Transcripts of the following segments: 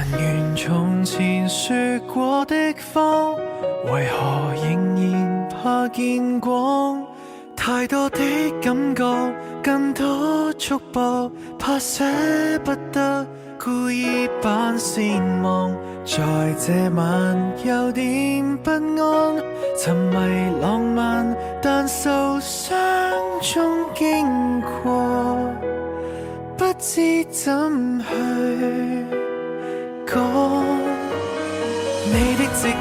還原從前說過的謊，為何仍然怕見光？太多的感覺，更多束縛，怕捨不得，故意扮善忘。在這晚有點不安，沉迷浪漫，但受傷中經過，不知怎去講。你的直覺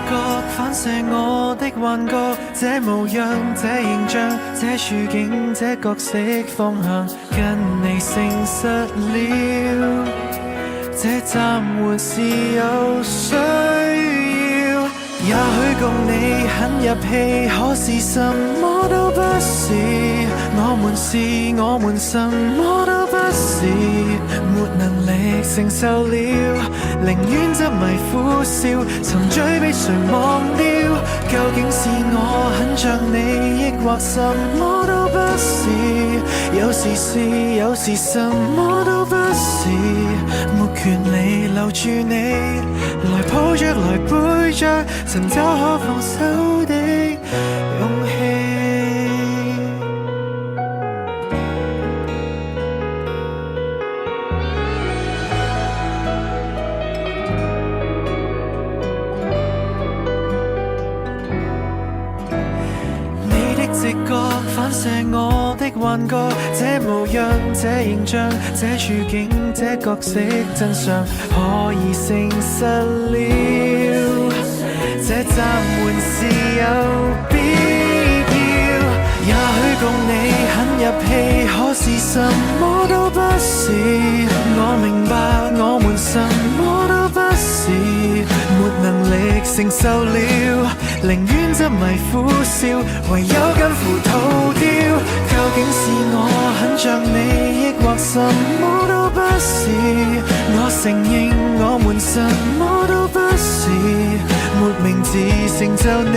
反射我的幻覺，這模樣，這形象，這處境，這角色方向，跟你誠實了，這暫緩是有需要。也許共你很入戲，可是什麼都不是。我們什麼都不是，沒能力承受了，寧願執迷苦笑，沉醉被誰忘掉。究竟是我很像你，抑或什麼都不是？有時是，有時什麼都不是，沒權利留住你，來抱着，來背着，尋找可放手的勇氣。直覺反射我的幻覺，這模樣，這形象，這處境，這角色真相，可以誠實了，這暫緩是有必要。也許共你很入戲，可是什麼都不是。我明白我們什麼都不是，沒能力承受了，寧願執迷苦笑，唯有近乎逃掉。究竟是我很像你，抑或什麼都不是？我承認我們什麼都不是，沒名字成就你，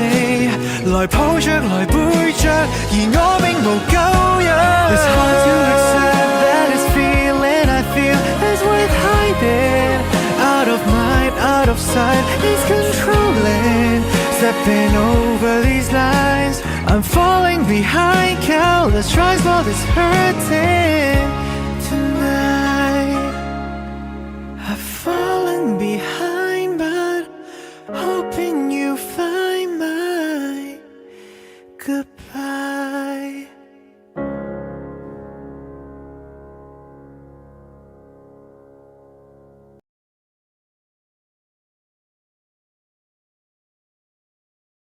來抱着，來背着，而我並無救藥。It's hard to accept that this feeling I feel is worth hiding. Out of mind, out of sight, it's controlling. Stepping over these lines, I'm falling behind. Countless tries, but it's hurting.